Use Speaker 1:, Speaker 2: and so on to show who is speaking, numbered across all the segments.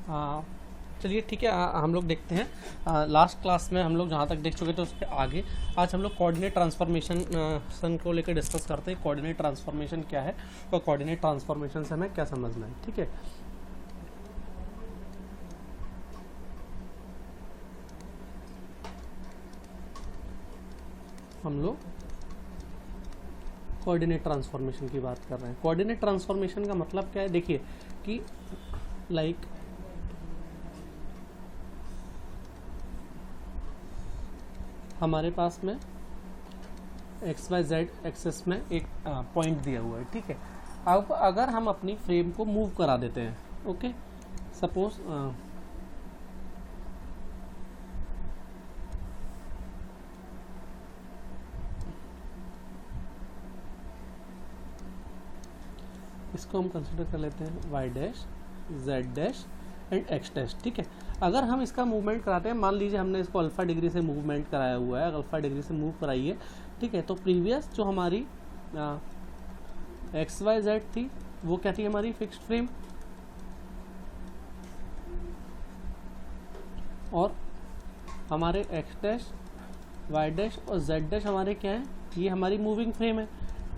Speaker 1: आ, चलिए ठीक है, हम लोग देखते हैं। लास्ट क्लास में हम लोग जहाँ तक देख चुके थे उसके आगे आज हम लोग कोऑर्डिनेट ट्रांसफॉर्मेशन सन को लेकर डिस्कस करते हैं। कोऑर्डिनेट ट्रांसफॉर्मेशन क्या है और कोऑर्डिनेट ट्रांसफॉर्मेशन से हमें क्या समझना है। ठीक है, हम लोग कोऑर्डिनेट ट्रांसफॉर्मेशन की बात कर रहे हैं। कोऑर्डिनेट ट्रांसफॉर्मेशन का मतलब क्या है, देखिए कि लाइक हमारे पास में एक्स वाई जेड एक्सेस में एक पॉइंट दिया हुआ है। ठीक है, अब अगर हम अपनी फ्रेम को मूव करा देते हैं, ओके, सपोज इसको हम कंसिडर कर लेते हैं Y dash, Z dash and X dash. ठीक है, अगर हम इसका मूवमेंट कराते हैं, मान लीजिए हमने इसको अल्फा डिग्री से मूवमेंट कराया हुआ है, अल्फा डिग्री से मूव कराइए। ठीक है, तो प्रीवियस जो हमारी एक्स वाई जेड थी वो क्या थी, हमारी फिक्स्ड फ्रेम, और हमारे एक्स डैश, वाई डैश और जेड डैश हमारे क्या है, ये हमारी मूविंग फ्रेम है।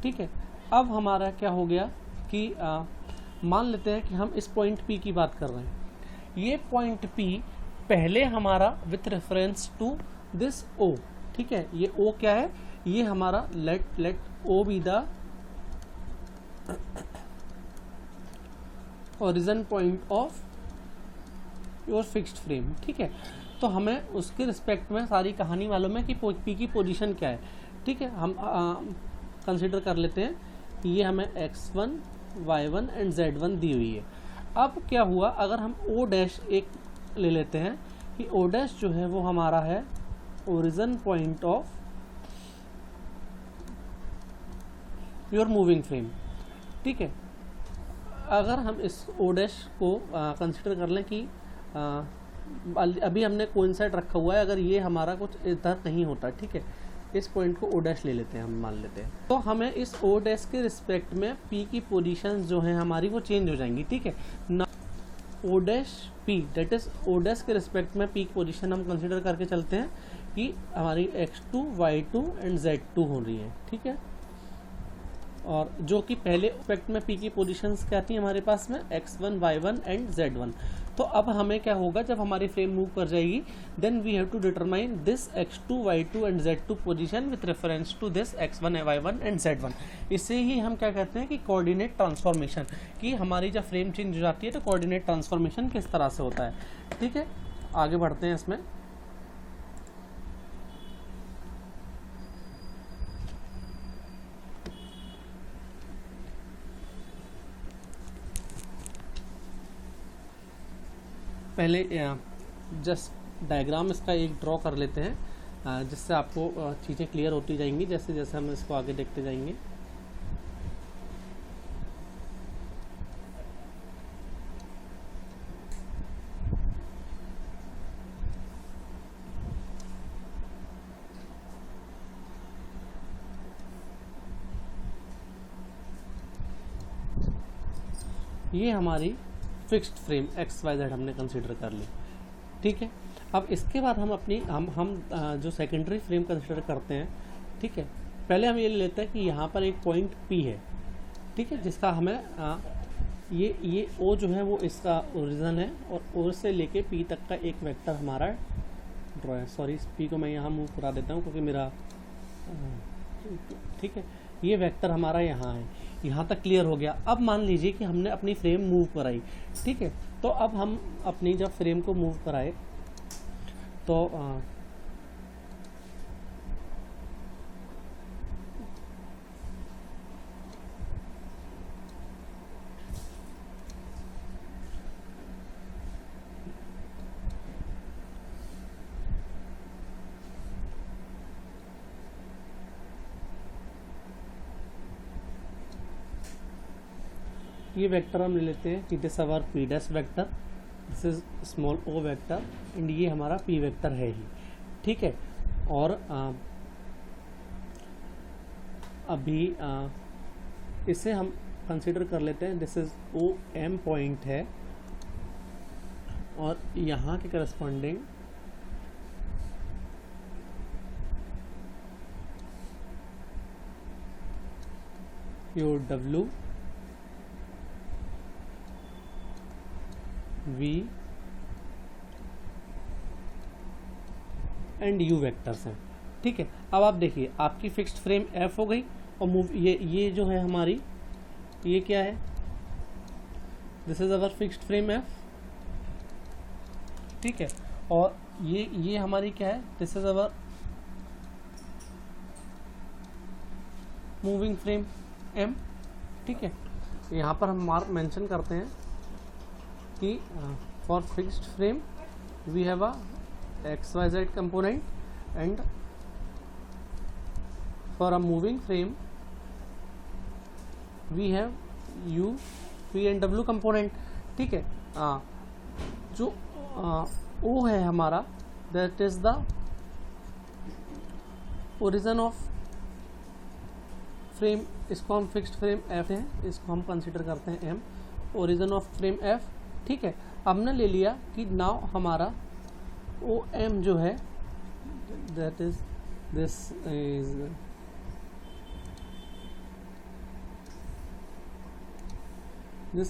Speaker 1: ठीक है, अब हमारा क्या हो गया कि मान लेते हैं कि हम इस पॉइंट P की बात कर रहे हैं। ये पॉइंट P पहले हमारा with reference to this O, ठीक है, ये O क्या है, ये हमारा let O be the origin point of your fixed frame. ठीक है, तो हमें उसके रिस्पेक्ट में सारी कहानी मालूम है कि P की पोजीशन क्या है। ठीक है, हम कंसिडर कर लेते हैं, ये हमें x1, y1 एंड z1 दी हुई है। अब क्या हुआ, अगर हम O डैश एक ले लेते हैं कि O डैश जो है वो हमारा है origin point of your moving frame. ठीक है, अगर हम इस O डैश को कंसिडर कर लें कि अभी हमने कोइंसाइड रखा हुआ है, अगर ये हमारा कुछ इधर नहीं होता, ठीक है, इस पॉइंट को O डैश ले लेते हैं, हम मान लेते हैं, तो हमें इस O डैश के रिस्पेक्ट में P की पोजीशन जो है हमारी वो चेंज हो जाएंगी। ठीक है ना, O dash P that is O dash के रिस्पेक्ट में P की पोजीशन हम कंसिडर करके चलते हैं कि हमारी x2, y2 एंड z2 हो रही है। ठीक है, और जो कि पहले रिस्पेक्ट में P की पोजीशंस क्या थी हमारे पास में, x1, y1 एंड z1। तो अब हमें क्या होगा, जब हमारी फ्रेम मूव कर जाएगी, then we have to determine this x2, y2 and z2 position with reference to this x1, y1 and z1। इसे ही हम क्या कहते हैं कि कोऑर्डिनेट ट्रांसफॉर्मेशन, कि हमारी जब फ्रेम चेंज हो जाती है तो कोऑर्डिनेट ट्रांसफॉर्मेशन किस तरह से होता है। ठीक है, आगे बढ़ते हैं इसमें। पहले जस्ट डायग्राम इसका एक ड्रॉ कर लेते हैं, जिससे आपको चीज़ें क्लियर होती जाएंगी जैसे जैसे हम इसको आगे देखते जाएंगे। ये हमारी fixed frame X Y Z हमने कंसिडर कर ली। ठीक है, अब इसके बाद हम अपनी जो सेकेंडरी फ्रेम कंसिडर करते हैं। ठीक है, पहले हम ये लेते हैं कि यहाँ पर एक पॉइंट P है। ठीक है, जिसका हमें ये O जो है वो इसका ओरिजिन है, और O से लेके P तक का एक वेक्टर हमारा ड्रॉ है। सॉरी, P को मैं यहाँ मूव करा देता हूँ क्योंकि मेरा ठीक है, ये वेक्टर हमारा यहाँ है, यहाँ तक क्लियर हो गया। अब मान लीजिए कि हमने अपनी फ्रेम मूव कराई। ठीक है, तो अब हम अपनी जब फ्रेम को मूव कराए तो ये वेक्टर हम ले लेते हैं कि this our P dash vector, this is small O vector and ये हमारा P वेक्टर है ही। ठीक है, और अभी इसे हम कंसिडर कर लेते हैं, this is O M point है, और यहाँ के corresponding your W V and U vectors हैं। ठीक है, अब आप देखिए आपकी फिक्स्ड फ्रेम F हो गई और मूव ये जो है हमारी, ये क्या है, this is our fixed frame F। ठीक है, और ये हमारी क्या है, this is our moving frame M। ठीक है, यहाँ पर हम मार्क मेंशन करते हैं कि for fixed frame we have a XYZ component and for a moving frame we have U V and W component। ठीक है, जो O है हमारा, that is the origin of frame, इसको हम फिक्स्ड फ्रेम F है, इसको हम कंसिडर करते हैं M, origin of frame F। ठीक है, हमने ले लिया कि नाउ हमारा OM जो है, that is this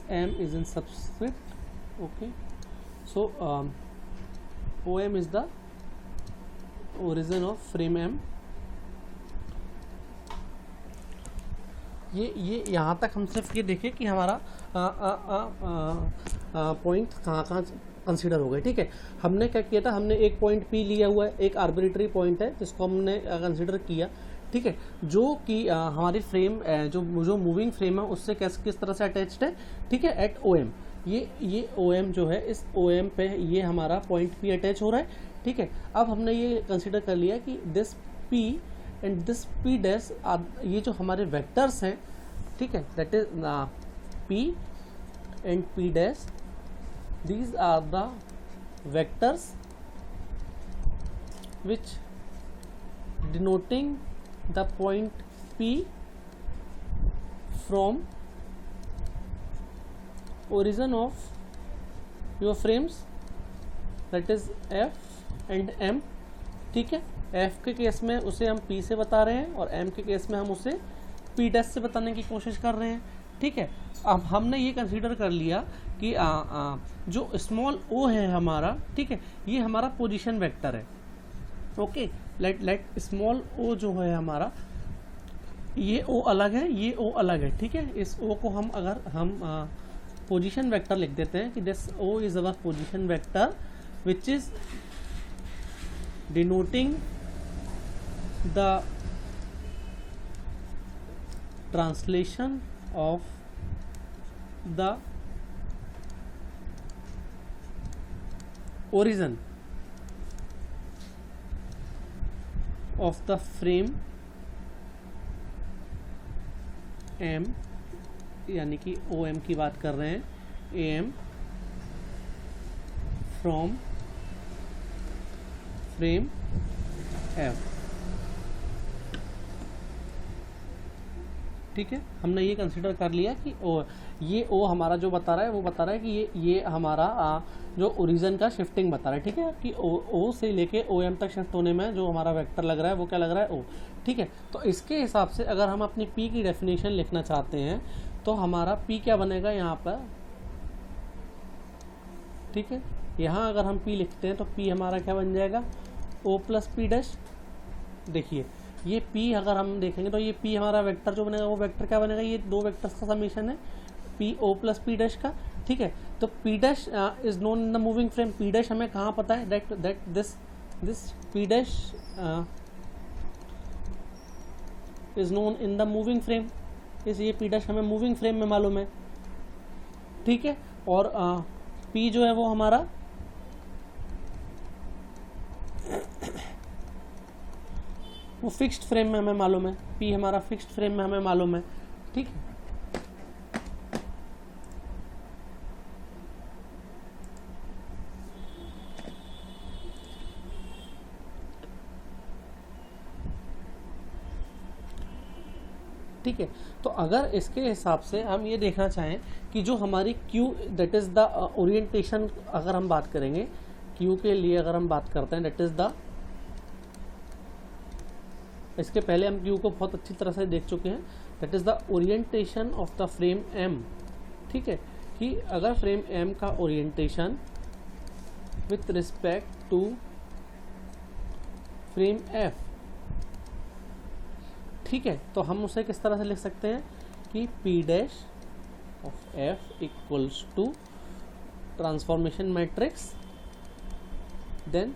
Speaker 1: M is in subscript। okay, so OM is the origin of frame M। ये यहाँ तक हम सिर्फ ये देखें कि हमारा पॉइंट कहाँ कहाँ कंसीडर हो गए। ठीक है, हमने क्या किया था, हमने एक पॉइंट P लिया हुआ है, एक आर्बिट्रेरी पॉइंट है जिसको हमने कंसीडर किया। ठीक है, जो कि हमारी फ्रेम जो मूविंग फ्रेम है उससे किस तरह से अटैच्ड है। ठीक है, एट OM, ये OM जो है, इस OM पे ये हमारा पॉइंट P अटैच हो रहा है। ठीक है, अब हमने ये कंसीडर कर लिया कि this P and this P dash, ये जो हमारे वेक्टर्स हैं, ठीक है, that is P and P dash, these are the vectors which denoting the point P from origin of your frames, that is F and M। ठीक है, F के case में उसे हम P से बता रहे हैं और M के केस में हम उसे P डैश से बताने की कोशिश कर रहे हैं। ठीक है, अब हमने ये कंसीडर कर लिया कि जो स्मॉल o है हमारा, ठीक है, ये हमारा पोजीशन वेक्टर है। ओके, लेट स्मॉल o जो है हमारा, ये o अलग है, ये o अलग है। ठीक है, इस o को हम अगर हम पोजीशन वेक्टर लिख देते हैं कि this o is our position vector which is denoting the translation of the origin of the frame M, यानी कि OM की बात कर रहे हैं, AM from frame F। ठीक है, हमने ये कंसीडर कर लिया कि ये O हमारा जो बता रहा है वो बता रहा है कि ये हमारा जो ओरिजिन का शिफ्टिंग बता रहा है। ठीक है, कि O से लेके OM तक शिफ्ट होने में जो हमारा वेक्टर लग रहा है वो क्या लग रहा है, O। ठीक है, तो इसके हिसाब से अगर हम अपनी P की डेफिनेशन लिखना चाहते हैं तो हमारा P क्या बनेगा यहाँ पर। ठीक है, यहाँ अगर हम P लिखते हैं तो P हमारा क्या बन जाएगा, O प्लस P डैश। देखिए ये P अगर हम देखेंगे तो ये P हमारा वेक्टर जो बनेगा वो वेक्टर क्या बनेगा, ये दो वेक्टर्स का समीशन है P O plus P dash का। ठीक है, तो P dash is known in the moving frame. P dash हमें कहाँ पता है, that this P dash is known in the moving frame, इसलिए P डैश हमें मूविंग फ्रेम में मालूम है। ठीक है, और P जो है वो हमारा वो फिक्स्ड फ्रेम में हमें मालूम है, P हमारा फिक्स्ड फ्रेम में हमें मालूम है। ठीक है, ठीक है। तो अगर इसके हिसाब से हम ये देखना चाहें कि जो हमारी Q that is the orientation, अगर हम बात करेंगे Q के लिए, अगर हम बात करते हैं दैट इज़ द, इसके पहले हम Q को बहुत अच्छी तरह से देख चुके हैं, that is the orientation of the frame M, ठीक है, कि अगर फ्रेम M का orientation with respect to frame F, ठीक है, तो हम उसे किस तरह से लिख सकते हैं कि P dash of F equals to transformation matrix then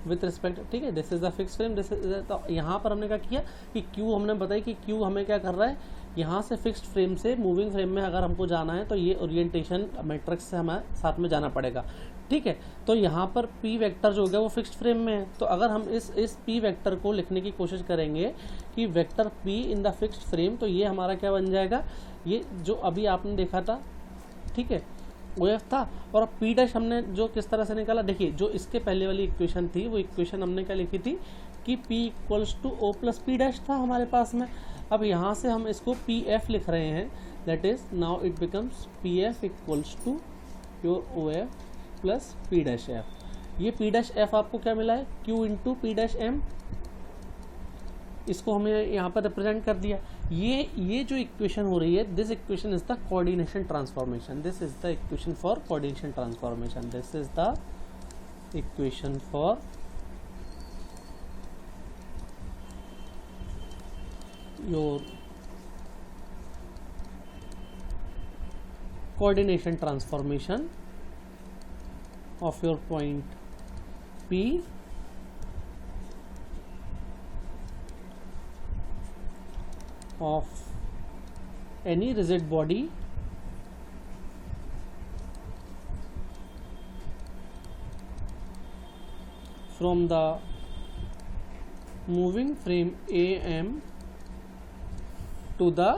Speaker 1: with respect, ठीक है, this is the fix frame, this is, तो यहाँ पर हमने क्या किया कि Q हमने बताया कि Q हमें क्या कर रहा है, यहाँ से फिक्स्ड फ्रेम से मूविंग फ्रेम में अगर हमको जाना है तो ये ओरिएंटेशन मैट्रिक्स से हमें साथ में जाना पड़ेगा, ठीक है। तो यहाँ पर P वेक्टर जो हो गया वो फिक्स्ड फ्रेम में है, तो अगर हम इस P वेक्टर को लिखने की कोशिश करेंगे कि vector P in the fixed frame, तो ये हमारा क्या बन जाएगा, ये जो अभी आपने देखा था, ठीक है, OF था, और अब P डैश हमने जो किस तरह से निकाला, देखिए जो इसके पहले वाली इक्वेशन थी वो इक्वेशन हमने क्या लिखी थी कि P equals to O plus P dash था हमारे पास में। अब यहाँ से हम इसको PF लिख रहे हैं, that is now it becomes PF equals to your OF plus P dash F। ये P डैश F आपको क्या मिला है, Q into P dash M, इसको हमने यहाँ पर रिप्रेजेंट कर दिया। ये जो इक्वेशन हो रही है, this equation is the coordination transformation, this is the equation for coordination transformation, this is the equation for your coordination transformation of your point P of any rigid body from the moving frame AM to the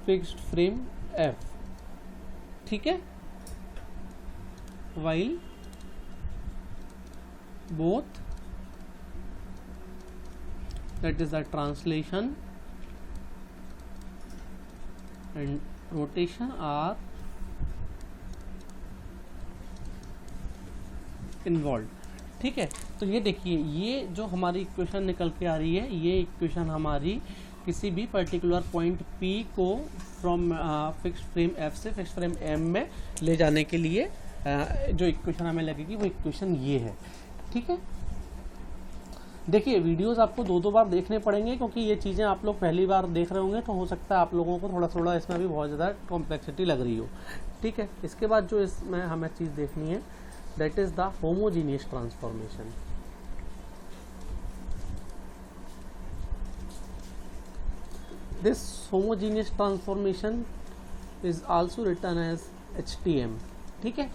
Speaker 1: fixed frame F, ठीक है, while both, that is the translation and rotation are involved, ठीक है। तो ये देखिए, ये जो हमारी इक्वेशन निकल के आ रही है, ये इक्वेशन हमारी किसी भी पर्टिकुलर पॉइंट P को फ्रॉम फिक्स्ड फ्रेम F से फिक्स्ड फ्रेम M में ले जाने के लिए जो इक्वेशन हमें लगेगी वो इक्वेशन ये है, ठीक है। देखिए वीडियोस आपको दो बार देखने पड़ेंगे, क्योंकि ये चीज़ें आप लोग पहली बार देख रहे होंगे, तो हो सकता है आप लोगों को थोड़ा इसमें भी बहुत ज़्यादा कॉम्प्लेक्सिटी लग रही हो, ठीक है। इसके बाद जो इसमें हमें चीज़ देखनी है, that is the homogeneous transformation. This homogeneous transformation is also written as HTM, ठीक है।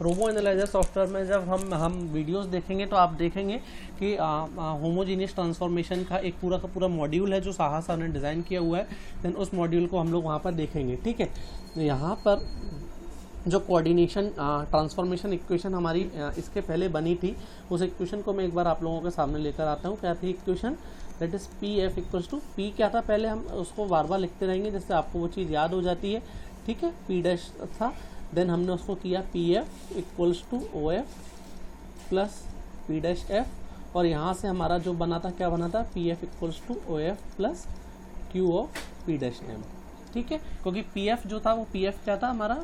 Speaker 1: रोबो एनालाइजर सॉफ्टवेयर में जब हम वीडियोस देखेंगे तो आप देखेंगे कि होमोजीनियस ट्रांसफॉर्मेशन का एक पूरा का पूरा मॉड्यूल है जो साहा सर ने डिज़ाइन किया हुआ है, देन उस मॉड्यूल को हम लोग वहाँ पर देखेंगे, ठीक है। यहाँ पर जो कोऑर्डिनेशन ट्रांसफॉर्मेशन इक्वेशन हमारी इसके पहले बनी थी, उस इक्वेशन को मैं एक बार आप लोगों के सामने लेकर आता हूँ। क्या थी equation, that is PF equals to, P क्या था, पहले हम उसको बार बार लिखते रहेंगे जिससे आपको वो चीज़ याद हो जाती है, ठीक है। P डैश था, देन हमने उसको किया PF equals to OF plus P dash F, और यहाँ से हमारा जो बना था, क्या बना था, PF equals to OF plus Q of P dash M, ठीक है। क्योंकि PF जो था वो PF क्या था हमारा,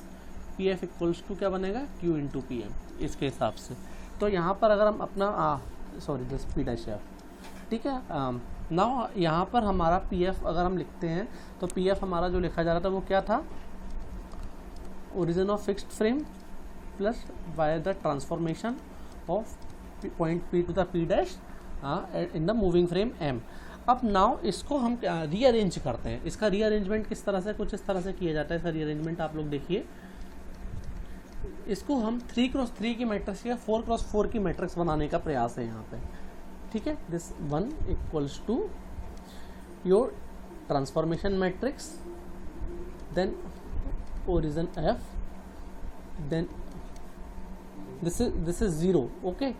Speaker 1: PF इक्वल्स टू क्या बनेगा, Q इंटू PM, इसके हिसाब से। तो यहाँ पर अगर हम अपना sorry this P dash F, ठीक है, नाउ यहाँ पर हमारा PF अगर हम लिखते हैं तो PF हमारा जो लिखा जा रहा था वो क्या था, origin of fixed frame plus by the transformation of point P to the P dash in the moving frame M। अब नाउ इसको हम रीअरेंज करते हैं। इसका रीअरेंजमेंट किस तरह से, कुछ इस तरह से किया जाता है। इसका रीअरेंजमेंट आप लोग देखिए, इसको हम 3x3 की मैट्रिक्स या 4x4 की मैट्रिक्स बनाने का प्रयास है यहाँ पे, ठीक है। This 1 equals to your transformation matrix, then origin F, then this is 0, okay.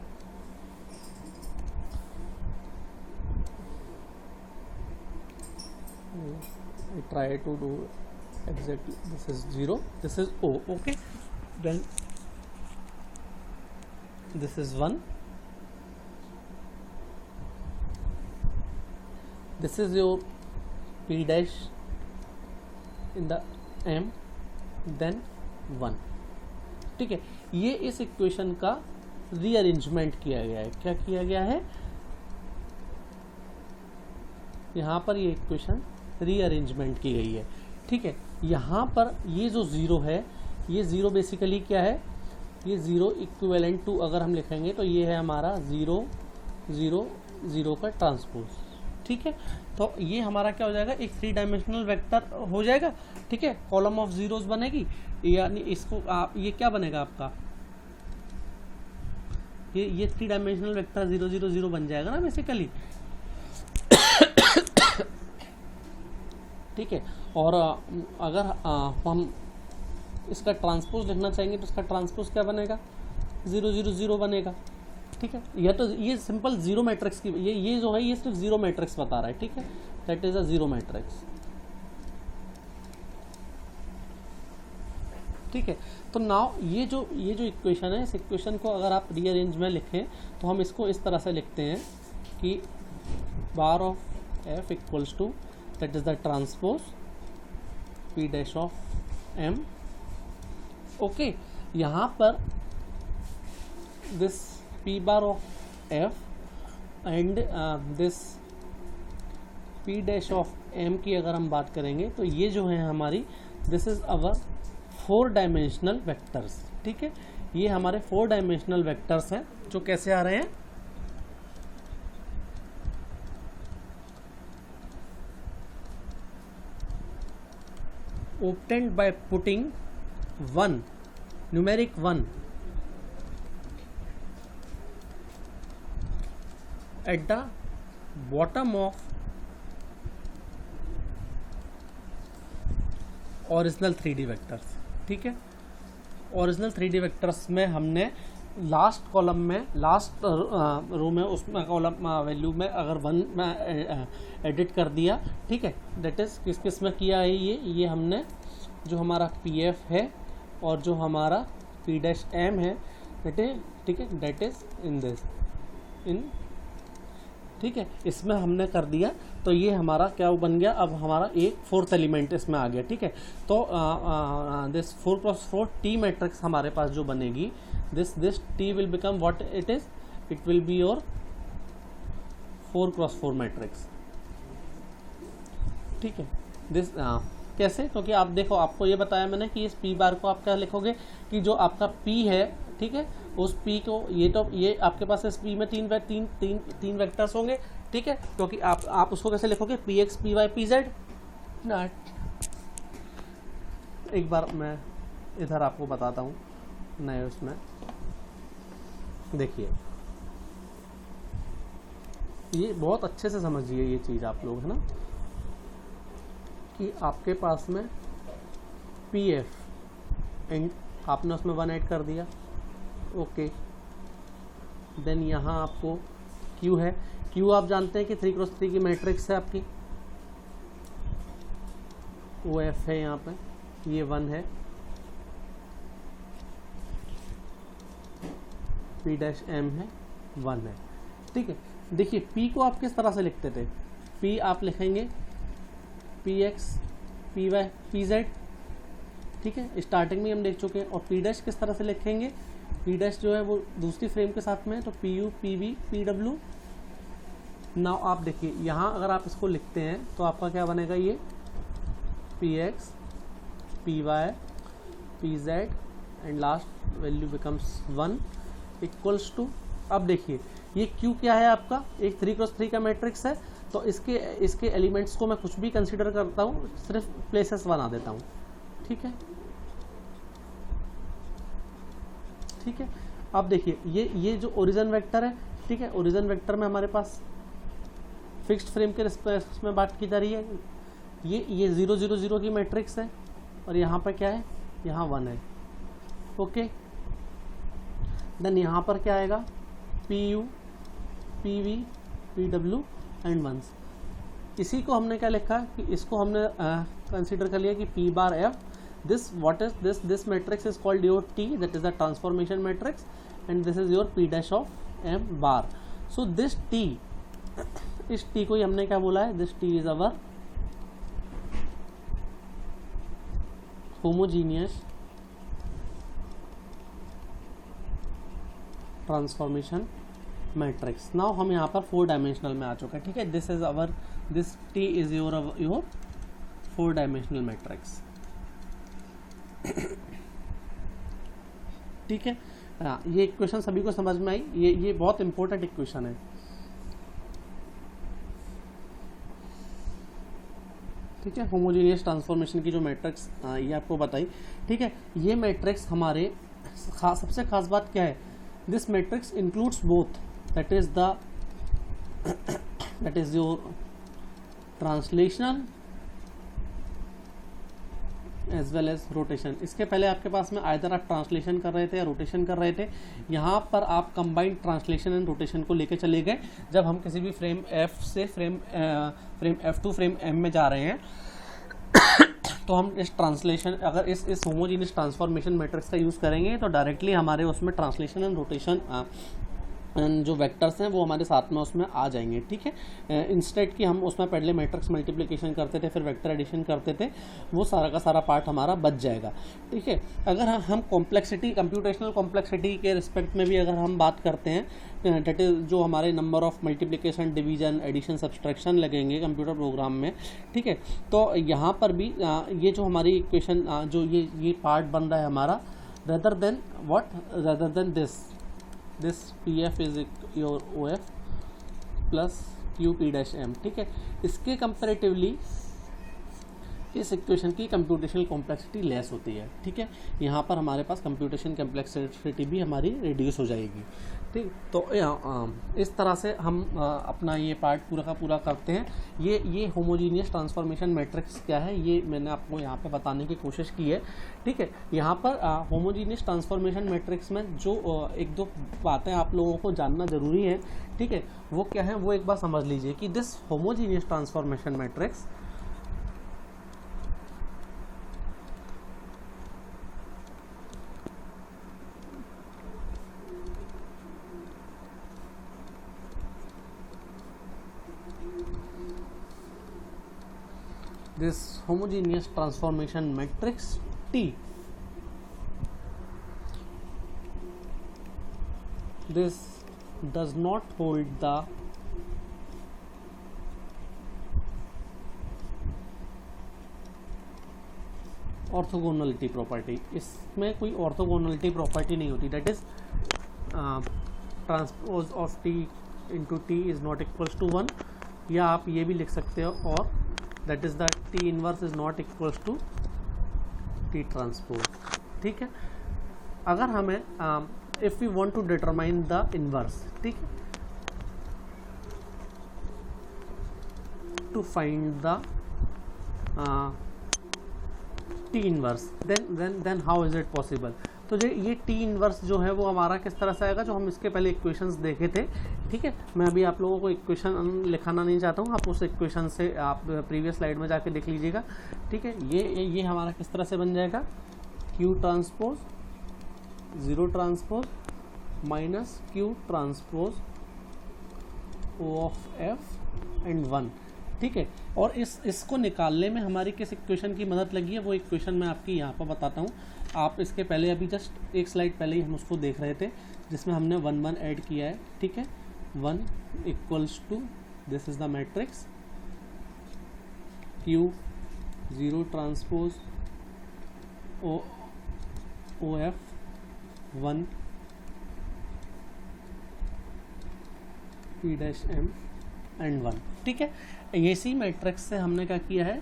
Speaker 1: I try to do exactly. This is 0, this is O. Okay, then this is 1, this is your P dash in the M, then 1. ठीक है, ये इस equation का rearrangement किया गया है. क्या किया गया है यहाँ पर? ये इक्वेशन रीअरेंजमेंट की गई है. ठीक है, यहाँ पर ये जो ज़ीरो है, ये ज़ीरो बेसिकली क्या है? ये ज़ीरो इक्विवेलेंट टू अगर हम लिखेंगे तो ये है हमारा 0 0 0 का ट्रांसपोज. ठीक है, तो ये हमारा क्या हो जाएगा? एक 3 डायमेंशनल वेक्टर हो जाएगा. ठीक है, कॉलम ऑफ जीरोस बनेगी, यानी इसको आप ये क्या बनेगा आपका? ये 3 डायमेंशनल वेक्टर 0 0 0 बन जाएगा ना बेसिकली. ठीक है, और अगर हम इसका ट्रांसपोज लिखना चाहेंगे तो इसका ट्रांसपोज क्या बनेगा? 0 0 0 बनेगा. ठीक है, या तो ये सिंपल जीरो मैट्रिक्स की ये जो है ये सिर्फ जीरो मैट्रिक्स बता रहा है. ठीक है, that is a zero matrix. ठीक है, तो नाउ ये जो इक्वेशन है, इस इक्वेशन को अगर आप रीअरेंज में लिखें तो हम इसको इस तरह से लिखते हैं कि bar of F equals to that is the transpose P dash of M. Okay, यहाँ पर this P bar of F and this P dash of M की अगर हम बात करेंगे तो ये जो है हमारी this is our 4 dimensional vectors. ठीक है, ये हमारे 4 डायमेंशनल वेक्टर्स हैं जो कैसे आ रहे हैं? obtained by putting 1 numeric 1 at the bottom of original 3D vectors. ठीक है, ओरिजिनल 3D वेक्टर्स में हमने लास्ट कॉलम में, लास्ट रो में, उसमें कॉलम वैल्यू में अगर 1 में एडिट कर दिया. ठीक है, दैट इज किस किस में किया है? ये हमने जो हमारा PF है और जो हमारा P डैश M है दैट इज. ठीक है, that is in this in. ठीक है, इसमें हमने कर दिया तो ये हमारा क्या बन गया? अब हमारा एक 4th एलिमेंट इसमें आ गया. ठीक है, तो दिस 4x4 T मैट्रिक्स हमारे पास जो बनेगी, this T will become what it is? It will be your 4x4 matrix. ठीक है, दिस कैसे? क्योंकि आप देखो, आपको ये बताया मैंने कि इस P बार को आप क्या लिखोगे कि जो आपका P है, ठीक है, उस P को ये आपके पास इस P में तीन वेक्टर्स होंगे. ठीक है, क्योंकि आप उसको कैसे लिखोगे? Px Py Pz. एक बार मैं इधर आपको बताता हूँ नए उसमें. देखिए, ये बहुत अच्छे से समझिए ये चीज़ आप लोग, है ना, कि आपके पास में PF एंड आपने उसमें 1 ऐड कर दिया. ओके, देन यहाँ आपको Q है. Q आप जानते हैं कि 3x3 की मैट्रिक्स है आपकी, वो F है यहाँ पे, ये 1 है. P डैश M है, 1 है. ठीक है, देखिए P को आप किस तरह से लिखते थे? P आप लिखेंगे Px Py Pz. ठीक है, स्टार्टिंग में हम देख चुके हैं. और P डैश किस तरह से लिखेंगे? P डैश जो है वो दूसरी फ्रेम के साथ में है, तो PU PV PW. नाउ आप देखिए, यहाँ अगर आप इसको लिखते हैं तो आपका क्या बनेगा? ये Px Py Pz and last value becomes 1 equals to. अब देखिए, ये Q क्या है आपका? एक 3x3 का मैट्रिक्स है, तो इसके एलिमेंट्स को मैं कुछ भी कंसीडर करता हूँ, सिर्फ प्लेसेस बना देता हूँ. ठीक है, ठीक है. अब देखिए, ये जो ओरिजिन वेक्टर है, ठीक है, ओरिजिन वेक्टर में हमारे पास फिक्स्ड फ्रेम के रिस्पेक्ट में बात की जा रही है. ये 0 0 0 की मैट्रिक्स है और यहाँ पर क्या है? यहाँ 1 है. ओके, देन यहाँ पर क्या आएगा? PU PV PW and 1. इसी को हमने क्या लिखा कि इसको हमने कंसीडर कर लिया कि P bar F, this what is this matrix is called your T, that is the transformation matrix, and this is your P dash of M bar. So this T, इस टी को ही हमने क्या बोला है, this T is our homogeneous transformation matrix. Now हम यहाँ पर 4 डायमेंशनल में आ चुके हैं. ठीक है, this is our, this T is your 4 dimensional matrix. ठीक है, ये इक्वेशन सभी को समझ में आई. ये बहुत इंपॉर्टेंट इक्वेशन है. ठीक है, होमोजेनियस ट्रांसफॉर्मेशन की जो मैट्रिक्स ये आपको बताई. ठीक है, ये मैट्रिक्स हमारे सबसे खास बात क्या है, this matrix includes both, that is your translational as well as rotation. इसके पहले आपके पास में आइदर आप ट्रांसलेशन कर रहे थे या रोटेशन कर रहे थे. यहाँ पर आप कंबाइंड ट्रांसलेशन एंड रोटेशन को लेके चले गए. जब हम किसी भी फ्रेम एफ से frame F to frame M में जा रहे हैं तो हम इस ट्रांसलेशन, अगर इस होमोजीनियस ट्रांसफॉर्मेशन मैट्रिक्स का यूज़ करेंगे तो डायरेक्टली हमारे उसमें ट्रांसलेशन एंड रोटेशन जो वेक्टर्स हैं वो हमारे साथ में उसमें आ जाएंगे. ठीक है, इंस्टेड कि हम उसमें पहले मैट्रिक्स मल्टीप्लिकेशन करते थे फिर वेक्टर एडिशन करते थे, वो सारा का सारा पार्ट हमारा बच जाएगा. ठीक है, अगर हम कॉम्प्लेक्सिटी, कंप्यूटेशनल कॉम्प्लेक्सिटी के रिस्पेक्ट में भी अगर हम बात करते हैं, डेट इज जो हमारे number of multiplication, division, addition, subtraction लगेंगे कंप्यूटर प्रोग्राम में. ठीक है, तो यहाँ पर भी ये जो हमारी इक्वेशन जो ये पार्ट बन रहा है हमारा, rather than this P F is your O F plus Q P dash M. ठीक है, इसके कंपेरेटिवली इस इक्वेशन की कंप्यूटेशनल कॉम्प्लेक्सिटी लेस होती है. ठीक है, यहाँ पर हमारे पास कंप्यूटेशन कॉम्प्लेक्सिटी भी हमारी रिड्यूस हो जाएगी. ठीक, तो इस तरह से हम अपना ये पार्ट पूरा का पूरा करते हैं. ये होमोजीनियस ट्रांसफॉर्मेशन मैट्रिक्स क्या है ये मैंने आपको यहाँ पे बताने की कोशिश की है. ठीक है, यहाँ पर होमोजीनियस ट्रांसफॉर्मेशन मैट्रिक्स में जो एक दो बातें आप लोगों को जानना ज़रूरी है. ठीक है, वो क्या है वो एक बार समझ लीजिए कि this homogeneous transformation matrix this homogeneous transformation matrix T, this does not hold the orthogonality property. इसमें कोई ऑर्थोगोनलिटी प्रॉपर्टी नहीं होती. That is transpose of T into T is not equals to 1, या आप ये भी लिख सकते हो, और that is the T inverse is not equals to T transpose. ठीक है, अगर हमें if we want to determine the inverse, ठीक है, to find the T inverse, then how is it possible. तो ये टी इनवर्स जो है वो हमारा किस तरह से आएगा, जो हम इसके पहले इक्वेशंस देखे थे. ठीक है, मैं अभी आप लोगों को इक्वेशन लिखाना नहीं चाहता हूँ, आप उस इक्वेशन से आप प्रीवियस स्लाइड में जाके देख लीजिएगा. ठीक है, ये हमारा किस तरह से बन जाएगा, Q transpose 0 transpose minus Q transpose O of F and 1. ठीक है, और इसको निकालने में हमारी किस इक्वेशन की मदद लगी है वो इक्वेशन मैं आपकी यहाँ पर बताता हूँ. आप इसके पहले अभी जस्ट एक स्लाइड पहले ही हम उसको देख रहे थे जिसमें हमने 1 1 ऐड किया है. ठीक है, 1 equals to this is the matrix Q 0 transpose O F 1 P dash M and 1. ठीक है, इसी मैट्रिक्स से हमने क्या किया है,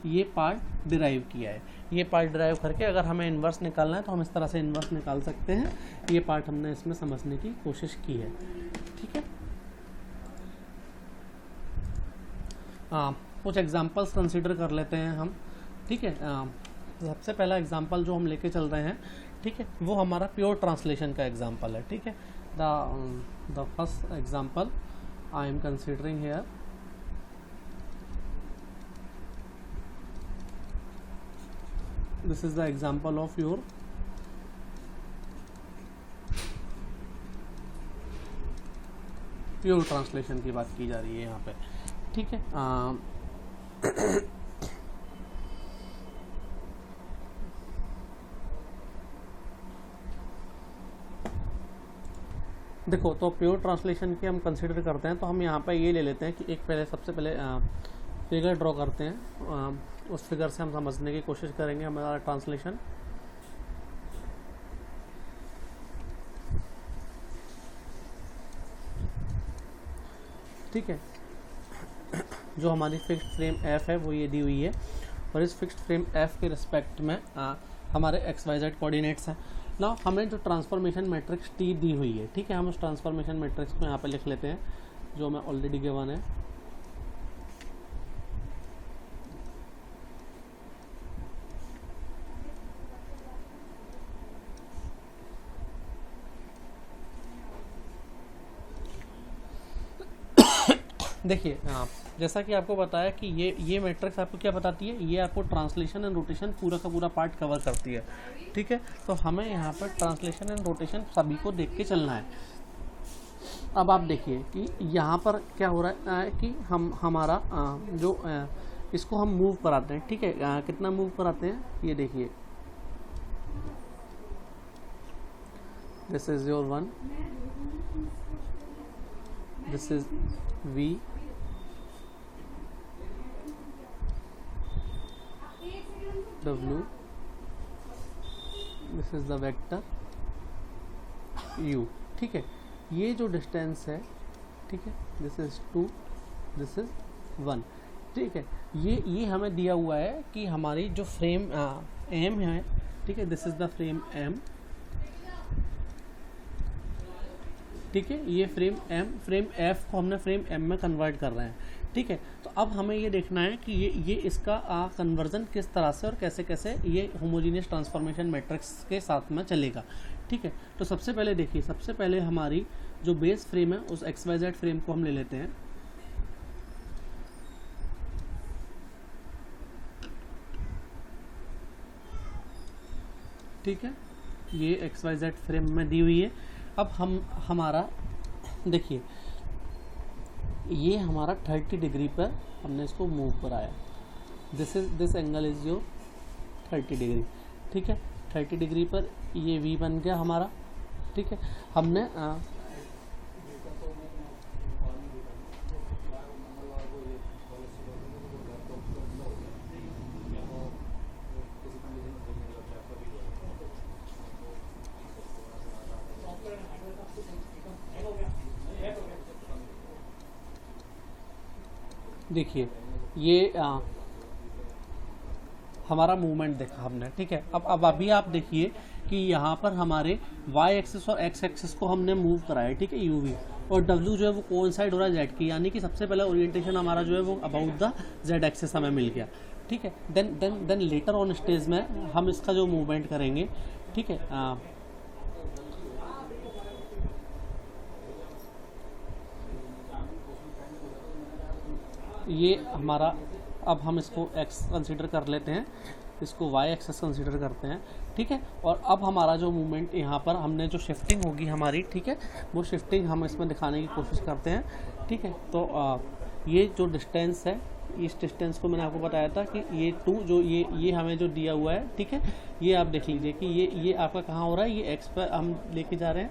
Speaker 1: ये पार्ट डिराइव किया है. ये पार्ट डिराइव करके अगर हमें इन्वर्स निकालना है तो हम इस तरह से इन्वर्स निकाल सकते हैं. ये पार्ट हमने इसमें समझने की कोशिश की है. ठीक है, कुछ एग्जांपल्स कंसीडर कर लेते हैं हम. ठीक है, सबसे पहला एग्जांपल जो हम लेके चल रहे हैं, ठीक है, वो हमारा प्योर ट्रांसलेशन का एग्जांपल है. ठीक है, the first example I am considering here this is the example of your pure translation की बात की जा रही है यहाँ पे, ठीक है। देखो, तो प्योर ट्रांसलेशन की हम कंसिडर करते हैं तो हम यहाँ पे ये ले लेते हैं कि एक पहले सबसे पहले फिगर ड्रॉ करते हैं, उस फिगर से हम समझने की कोशिश करेंगे हमारा ट्रांसलेशन। ठीक है, जो हमारी फिक्स्ड फ्रेम एफ है वो ये दी हुई है और इस फिक्स्ड फ्रेम एफ के रिस्पेक्ट में हमारे एक्स वाई जेड कोऑर्डिनेट्स हैं। नाउ हमें जो ट्रांसफॉर्मेशन मैट्रिक्स टी दी हुई है, ठीक है, हम उस ट्रांसफॉर्मेशन मैट्रिक्स को यहाँ पे लिख लेते हैं जो हमें ऑलरेडी गिवन है। देखिए, जैसा कि आपको बताया कि ये मैट्रिक्स आपको क्या बताती है, ये आपको ट्रांसलेशन एंड रोटेशन पूरा का पूरा पार्ट कवर करती है, ठीक है। तो हमें यहाँ पर ट्रांसलेशन एंड रोटेशन सभी को देख के चलना है। अब आप देखिए कि यहाँ पर क्या हो रहा है कि हम हमारा इसको हम मूव कराते हैं, ठीक है। कितना मूव कराते हैं, ये देखिए, this is your 1, this is V, W, this is the vector U, ठीक है। ये जो डिस्टेंस है, ठीक है, दिस इज 2, दिस इज 1, ठीक है। ये हमें दिया हुआ है कि हमारी जो फ्रेम M है, ठीक है, this is the frame M, ठीक है। ये फ्रेम F को हमने फ्रेम M में कन्वर्ट कर रहे हैं, ठीक है। तो अब हमें ये देखना है कि ये इसका कन्वर्जन किस तरह से और कैसे कैसे ये होमोजीनियस ट्रांसफॉर्मेशन मैट्रिक्स के साथ में चलेगा, ठीक है। तो सबसे पहले देखिए, सबसे पहले हमारी जो बेस फ्रेम है उस XYZ फ्रेम को हम ले लेते हैं, ठीक है। ये XYZ फ्रेम में दी हुई है। अब हमारा देखिए, ये हमारा 30 डिग्री पर हमने इसको मूव कराया, this angle is your 30 degree, ठीक है। 30 डिग्री पर ये V बन गया हमारा, ठीक है। हमने देखिए, ये हमारा मूवमेंट देखा हमने, ठीक है। अब अभी आप देखिए कि यहाँ पर हमारे y एक्सिस और x एक्सिस को हमने मूव कराया, ठीक है, uv, और w जो है वो कोइंसाइड हो रहा है z की, यानी कि सबसे पहला ओरिएंटेशन हमारा जो है वो अबाउट द z एक्सिस हमें मिल गया, ठीक है। देन लेटर ऑन स्टेज में हम इसका जो मूवमेंट करेंगे, ठीक है, ये हमारा, अब हम इसको x कंसीडर कर लेते हैं, इसको y एक्सिस कंसीडर करते हैं, ठीक है। और अब हमारा जो मूवमेंट यहाँ पर हमने जो शिफ्टिंग होगी हमारी, ठीक है, वो शिफ्टिंग हम इसमें दिखाने की कोशिश करते हैं, ठीक है। तो ये जो डिस्टेंस है, इस डिस्टेंस को मैंने आपको बताया था कि ये 2 जो ये हमें जो दिया हुआ है, ठीक है, ये आप देख लीजिए कि ये आपका कहाँ हो रहा है, ये x पर हम लेके जा रहे हैं,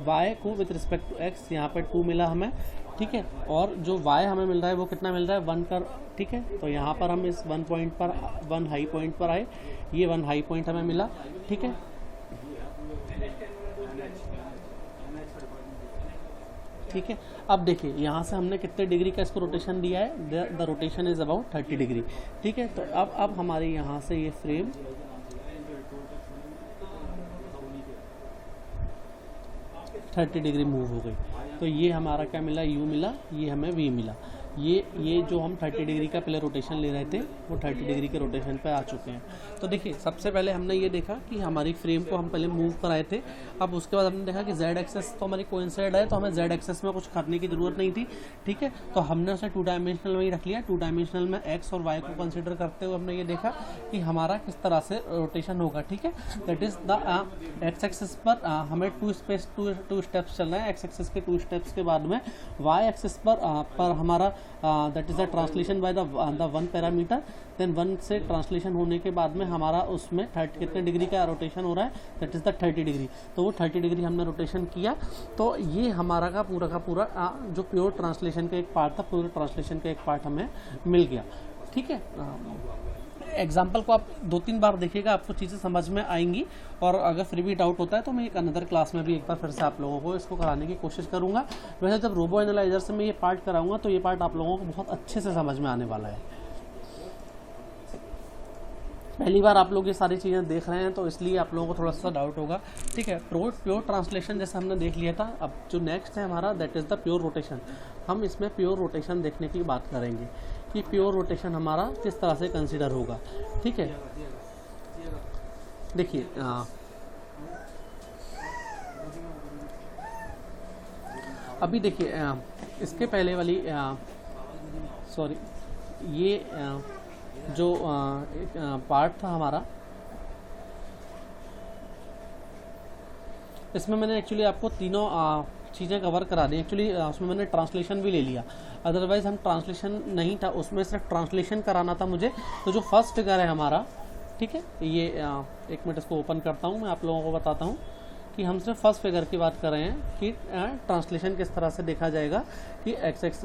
Speaker 1: y को विद रिस्पेक्ट टू x यहाँ पर 2 मिला हमें, ठीक है। और जो y हमें मिल रहा है वो कितना मिल रहा है, 1 का, ठीक है। तो यहाँ पर हम इस 1 पॉइंट पर, 1 हाई पॉइंट पर आए, ये 1 हाई पॉइंट हमें मिला, ठीक है। ठीक है, अब देखिए यहाँ से हमने कितने डिग्री का इसको रोटेशन दिया है, the rotation is about 30 degree, ठीक है। तो अब हमारे यहाँ से ये फ्रेम थर्टी डिग्री मूव हो गई, तो ये हमारा क्या मिला, u मिला, ये हमें v मिला। ये जो हम 30 डिग्री का पहले रोटेशन ले रहे थे वो 30 डिग्री के रोटेशन पे आ चुके हैं। तो देखिए सबसे पहले हमने ये देखा कि हमारी फ्रेम को हम पहले मूव कराए थे, अब उसके बाद हमने देखा कि जेड एक्सेस तो हमारी कोइंसाइड है, तो हमें जेड एक्सेस में कुछ करने की ज़रूरत नहीं थी, ठीक है। तो हमने उसे 2 डायमेंशनल में ही रख लिया। 2 डायमेंशनल में एक्स और वाई को कंसिडर करते हुए हमने ये देखा कि हमारा किस तरह से रोटेशन होगा, ठीक है। That is the X axis पर हमें 2 स्टेप्स चलना है। एक्स एक्सेस के 2 स्टेप्स के बाद में वाई एक्सेस पर हमारा that is the translation by the 1 parameter. Then 1 से ट्रांसलेशन होने के बाद में हमारा उसमें 30 कितने डिग्री का रोटेशन हो रहा है, दैट इज़ द 30 डिग्री। तो वो 30 डिग्री हमने रोटेशन किया। तो ये हमारा का पूरा जो प्योर ट्रांसलेशन का एक पार्ट था, प्योर ट्रांसलेशन का एक पार्ट हमें मिल गया, ठीक है। एग्जाम्पल को आप 2-3 बार देखिएगा, आपको चीज़ें समझ में आएंगी। और अगर फिर भी डाउट होता है तो मैं एक अनदर क्लास में भी एक बार फिर से आप लोगों को इसको कराने की कोशिश करूँगा। वैसे जब रोबो एनालाइजर से मैं ये पार्ट कराऊंगा तो ये पार्ट आप लोगों को बहुत अच्छे से समझ में आने वाला है। पहली बार आप लोग ये सारी चीज़ें देख रहे हैं तो इसलिए आप लोगों को थोड़ा सा डाउट होगा, ठीक है। प्योर ट्रांसलेशन जैसे हमने देख लिया था, अब जो नेक्स्ट है हमारा that is the pure rotation. हम इसमें प्योर रोटेशन देखने की बात करेंगे कि प्योर रोटेशन हमारा किस तरह से कंसिडर होगा, ठीक है। देखिए अभी देखिए इसके पहले वाली सॉरी ये जो पार्ट था हमारा, इसमें मैंने एक्चुअली आपको तीनों चीज़ें कवर करा दी। एक्चुअली उसमें मैंने ट्रांसलेशन भी ले लिया, अदरवाइज हम ट्रांसलेशन नहीं था, उसमें सिर्फ ट्रांसलेशन कराना था मुझे। तो जो फर्स्ट फिगर है हमारा, ठीक है, ये एक मिनट इसको ओपन करता हूँ, मैं आप लोगों को बताता हूँ कि हम सिर्फ फर्स्ट फिगर की बात कर रहे हैं कि ट्रांसलेशन किस तरह से देखा जाएगा कि एक्स एक्स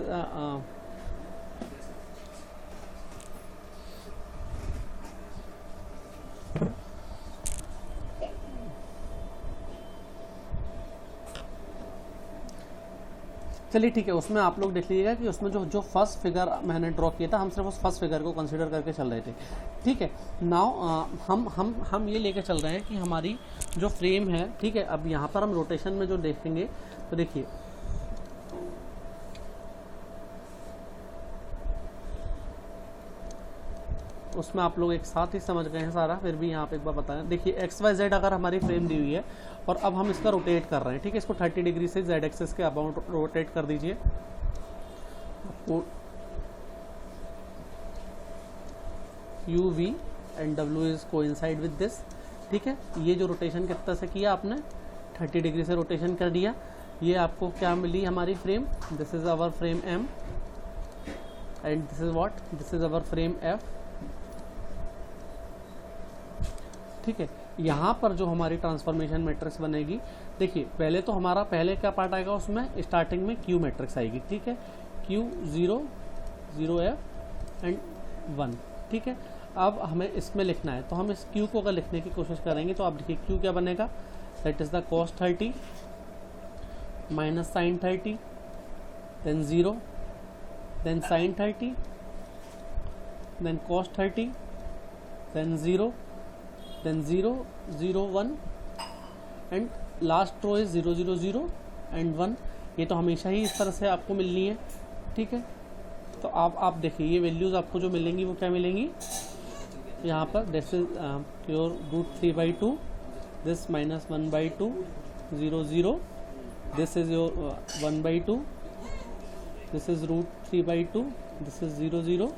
Speaker 1: चलिए ठीक है, उसमें आप लोग देख लीजिएगा कि उसमें जो फर्स्ट फिगर मैंने ड्रॉ किया था, हम सिर्फ उस फर्स्ट फिगर को कंसीडर करके चल रहे थे, ठीक है। नाउ हम ये लेके चल रहे हैं कि हमारी जो फ्रेम है, ठीक है। अब यहाँ पर हम रोटेशन में जो देखेंगे तो देखिए उसमें आप लोग एक साथ ही समझ गए हैं सारा, फिर भी यहाँ पे एक बार बताएं। देखिए एक्स वाई जेड अगर हमारी फ्रेम दी हुई है और अब हम इसका रोटेट कर रहे हैं, ठीक है। इसको 30 डिग्री से जेड एक्सेस के अबाउट रोटेट कर दीजिए। U V and W is coincide with this, ठीक है। ये जो रोटेशन कितना से किया आपने, 30 डिग्री से रोटेशन कर दिया। ये आपको क्या मिली हमारी frame, this is our frame M and this is what, this is our frame F, ठीक है। यहाँ पर जो हमारी ट्रांसफॉर्मेशन मैट्रिक्स बनेगी, देखिए पहले तो हमारा पहले क्या पार्ट आएगा, उसमें स्टार्टिंग में क्यू मैट्रिक्स आएगी, ठीक है। क्यू 0 0 एफ एंड 1, ठीक है। अब हमें इसमें लिखना है, तो हम इस क्यू को अगर लिखने की कोशिश करेंगे तो आप देखिए क्यू क्या बनेगा, that is the cos 30 minus sin 30 then 0 then sin 30 then cos 30 then 0 then 0 0 1 and last row is 0 0 0 and 1। ये तो हमेशा ही इस तरह से आपको मिलनी है, ठीक है। तो आप देखिए ये वैल्यूज़ आपको जो मिलेंगी वो क्या मिलेंगी यहाँ पर, this is pure √3/2, this -1/2 0 0, this is your 1/2, this is √3/2, this is 0 0,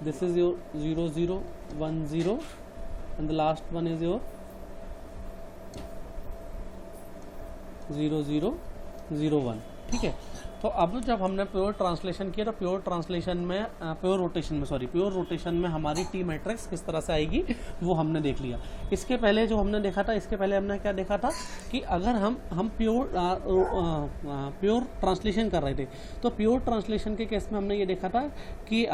Speaker 1: this is your 0 0 1 0 and the last one is your 0 0 0 1, ठीक है। तो अब जब हमने प्योर ट्रांसलेशन किया तो प्योर रोटेशन में हमारी टी मैट्रिक्स किस तरह से आएगी वो हमने देख लिया। इसके पहले जो हमने देखा था, इसके पहले हमने क्या देखा था कि अगर हम प्योर ट्रांसलेशन कर रहे थे तो प्योर ट्रांसलेशन के केस में हमने ये देखा था कि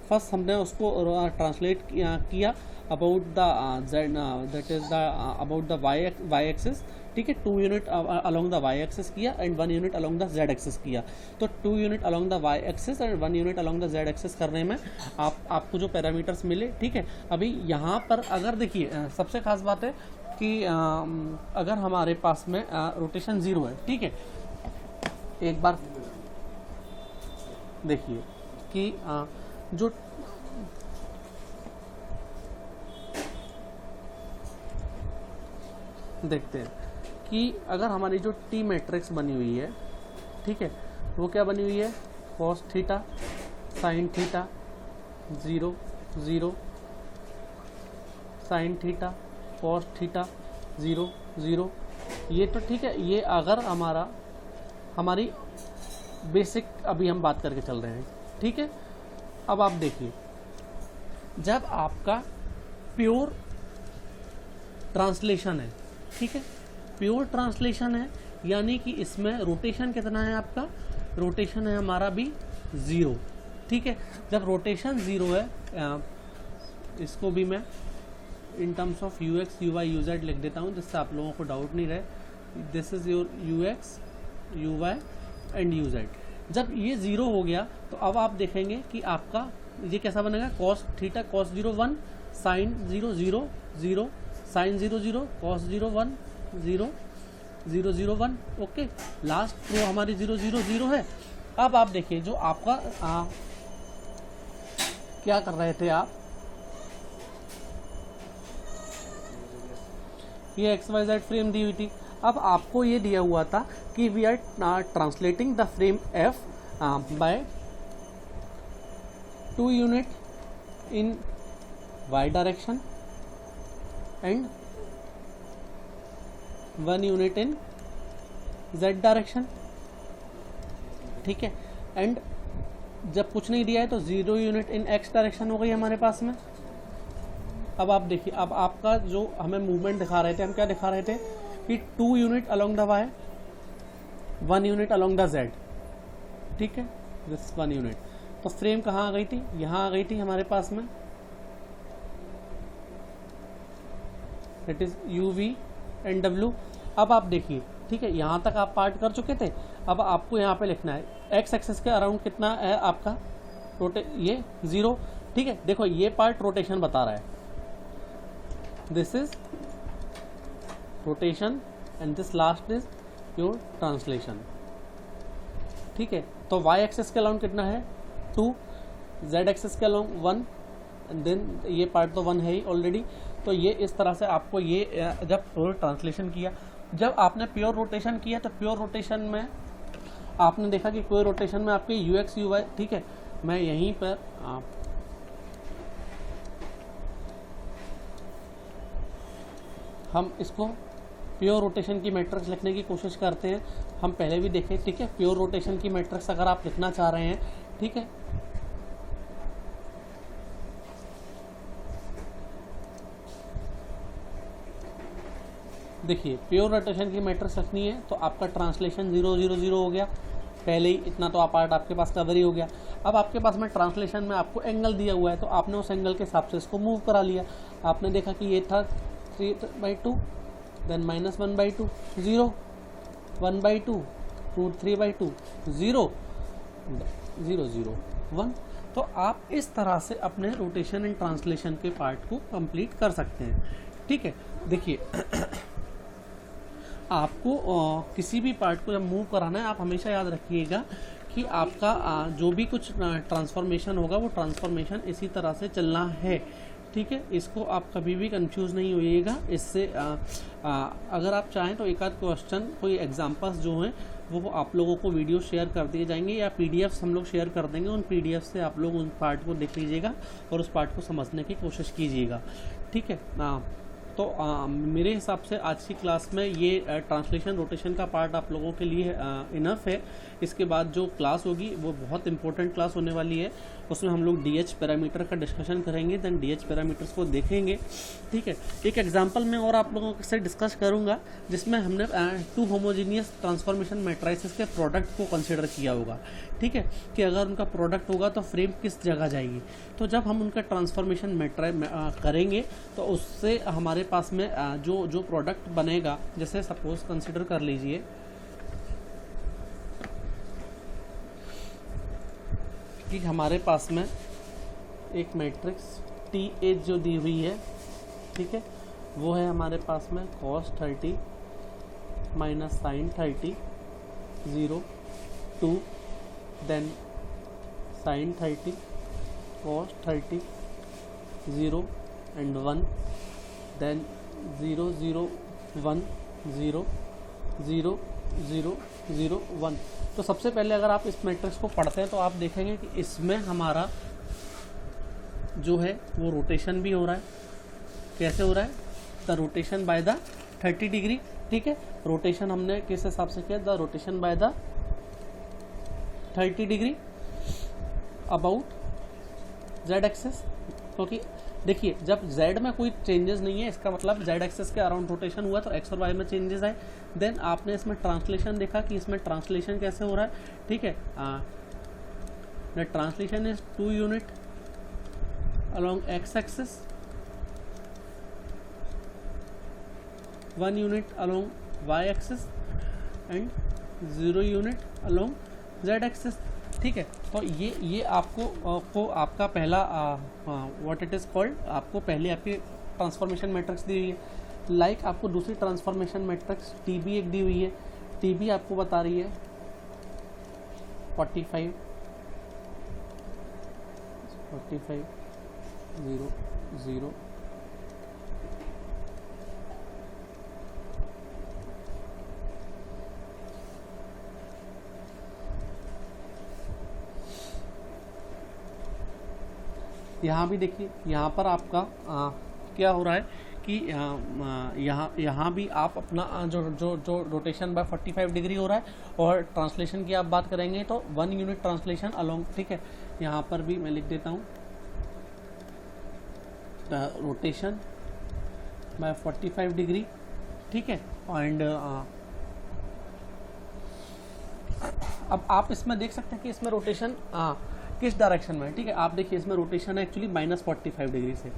Speaker 1: फर्स्ट हमने उसको ट्रांसलेट किया about the z, that is the about the y axis, ठीक है। 2 unit along the y axis किया and 1 unit along the z axis किया। तो 2 unit along the y axis and 1 unit along the z axis करने में आपको जो parameters मिले, ठीक है। अभी यहाँ पर अगर देखिए सबसे खास बात है कि अगर हमारे पास में रोटेशन 0 है, ठीक है। एक बार देखिए कि जो देखते हैं कि अगर हमारी जो टी मैट्रिक्स बनी हुई है, ठीक है, वो क्या बनी हुई है, cos theta sine theta 0 0 sine theta cos theta 0 0, ये तो ठीक है। ये अगर हमारी बेसिक अभी हम बात करके चल रहे हैं, ठीक है। अब आप देखिए, जब आपका प्योर ट्रांसलेशन है, ठीक है, प्योर ट्रांसलेशन है, यानी कि इसमें रोटेशन कितना है आपका, रोटेशन है हमारा भी 0, ठीक है। जब रोटेशन 0 है, इसको भी मैं in terms of you X U why you Z लिख देता हूँ, जिससे आप लोगों को डाउट नहीं रहे। This is your U X U Y and U Z. जब ये 0 हो गया तो अब आप देखेंगे कि आपका ये कैसा बनेगा, cos theta cos 0 1 sine 0 0 0 sine 0 0 cos 0 1 0 0 0 1, okay. Last row हमारी 0 0 0 है। अब आप देखिए जो आपका क्या कर रहे थे आप, ये एक्स वाई जेड फ्रेम दी हुई थी। अब आपको ये दिया हुआ था कि we are translating the frame F by 2 unit in Y direction and 1 unit in Z direction, ठीक है। एंड जब कुछ नहीं दिया है तो 0 यूनिट इन एक्स डायरेक्शन हो गई हमारे पास में। अब आप देखिए, अब आपका जो हमें मूवमेंट दिखा रहे थे, हम क्या दिखा रहे थे कि 2 unit along the Y 1 unit along the Z, ठीक है, दिस 1 यूनिट। तो फ्रेम कहाँ आ गई थी, यहाँ आ गई थी हमारे पास में, that is U V and W. अब आप देखिए, ठीक है, यहाँ तक आप पार्ट कर चुके थे। अब आपको यहाँ पे लिखना है एक्स एक्सिस के अराउंड कितना है आपका ये 0, ठीक है। देखो ये पार्ट रोटेशन बता रहा है, this is rotation and this last is your translation, ठीक है। तो वाई एक्सिस के अलाउंड कितना है 2, जेड एक्सिस के अलाउंड 1, एंड देन ये पार्ट तो 1 है ही ऑलरेडी। तो ये इस तरह से आपको ये जब प्योर ट्रांसलेशन किया, जब आपने प्योर रोटेशन किया तो प्योर रोटेशन में आपने देखा कि प्योर रोटेशन में आपके यू एक्स यू वाई, ठीक है। मैं यहीं पर हम इसको प्योर रोटेशन की मैट्रिक्स लिखने की कोशिश करते हैं। हम पहले भी देखे, ठीक है, प्योर रोटेशन की मैट्रिक्स अगर आप लिखना चाह रहे हैं, ठीक है, देखिए प्योर रोटेशन की मैट्रिक्स रखनी है तो आपका ट्रांसलेशन 0 0 0 हो गया, पहले ही इतना तो पार्ट आपके पास कवर ही हो गया। अब आपके पास में ट्रांसलेशन में आपको एंगल दिया हुआ है, तो आपने उस एंगल के हिसाब से इसको मूव करा लिया। आपने देखा कि ये था 3/2, देन -1/2 0, 1/2 √3/2 0 0 0 1। तो आप इस तरह से अपने रोटेशन एंड ट्रांसलेशन के पार्ट को कंप्लीट कर सकते हैं, ठीक है। देखिए आपको किसी भी पार्ट को जब मूव कराना है, आप हमेशा याद रखिएगा कि आपका जो भी कुछ ट्रांसफॉर्मेशन होगा वो ट्रांसफॉर्मेशन इसी तरह से चलना है, ठीक है। इसको आप कभी भी कंफ्यूज नहीं होइएगा। इससे अगर आप चाहें तो एक आध क्वेश्चन, कोई एग्जांपल्स जो हैं वो आप लोगों को वीडियो शेयर कर दिए जाएंगे या पीडीएफ्स हम लोग शेयर कर देंगे। उन पीडीएफ से आप लोग उन पार्ट को देख लीजिएगा और उस पार्ट को समझने की कोशिश कीजिएगा, ठीक है। तो मेरे हिसाब से आज की क्लास में ये ट्रांसलेशन रोटेशन का पार्ट आप लोगों के लिए इनफ है। इसके बाद जो क्लास होगी वो बहुत इंपॉर्टेंट क्लास होने वाली है। उसमें हम लोग डीएच पैरामीटर का डिस्कशन करेंगे, देन डीएच पैरामीटर्स को देखेंगे, ठीक है। एक एग्जांपल में और आप लोगों से डिस्कस करूंगा जिसमें हमने 2 होमोजीनियस ट्रांसफॉर्मेशन मैट्रिसेस के प्रोडक्ट को कंसिडर किया होगा, ठीक है, कि अगर उनका प्रोडक्ट होगा तो फ्रेम किस जगह जाएगी। तो जब हम उनका ट्रांसफॉर्मेशन करेंगे तो उससे हमारे पास में जो प्रोडक्ट बनेगा, जैसे सपोज कंसिडर कर लीजिए कि हमारे पास में एक मैट्रिक्स टी एच जो दी हुई है, ठीक है, वो है हमारे पास में cos 30 - sin 30 0 2, then sine 30 cos 30 0 and 1 then 0 0 1 0 0 0 0 1। तो सबसे पहले अगर आप इस मैट्रिक्स को पढ़ते हैं तो आप देखेंगे कि इसमें हमारा जो है वो रोटेशन भी हो रहा है। कैसे हो रहा है? The rotation by the 30 degree. ठीक है, रोटेशन हमने किस हिसाब से किया? The rotation by the 30 degree about Z axis. क्योंकि देखिए जब z में कोई चेंजेस नहीं है इसका मतलब z एक्सेस के अराउंड रोटेशन हुआ तो x और y में चेंजेस आए। देन आपने इसमें ट्रांसलेशन देखा कि इसमें ट्रांसलेशन कैसे हो रहा है। ठीक है, the translation is 2 unit along x axis, 1 unit along y axis and 0 unit along z axis। ठीक है, तो ये आपको आपका पहला व्हाट इट इज़ कॉल्ड, आपको पहले आपकी ट्रांसफॉर्मेशन मैट्रिक्स दी हुई है। लाइक आपको दूसरी ट्रांसफॉर्मेशन मैट्रिक्स टी बी एक दी हुई है। टी बी आपको बता रही है 45 0 0 यहाँ भी देखिए, यहाँ पर आपका क्या हो रहा है कि यहाँ भी आप अपना जो रोटेशन बाय 45 डिग्री हो रहा है। और ट्रांसलेशन की आप बात करेंगे तो 1 यूनिट ट्रांसलेशन अलोंग। ठीक है, यहाँ पर भी मैं लिख देता हूँ रोटेशन बाय 45 डिग्री। ठीक है, एंड अब आप इसमें देख सकते हैं कि इसमें रोटेशन किस डायरेक्शन में है। ठीक है, आप देखिए इसमें रोटेशन है एक्चुअली -45 डिग्री से।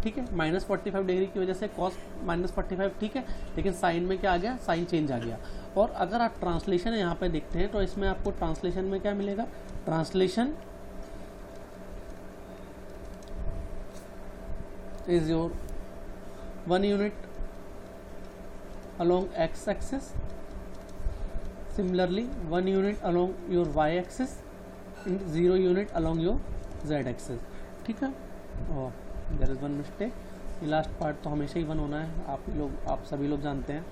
Speaker 1: ठीक है, -45 डिग्री की वजह से cos -45। ठीक है, लेकिन साइन में क्या आ गया? साइन चेंज आ गया। और अगर आप ट्रांसलेशन यहाँ पे देखते हैं तो इसमें आपको ट्रांसलेशन में क्या मिलेगा? Translation is your 1 unit along x axis, similarly 1 unit along your y axis and 0 unit along your z axis। ठीक है, और there is one mistake, ये लास्ट पार्ट तो हमेशा ही 1 होना है, आप सभी लोग जानते हैं।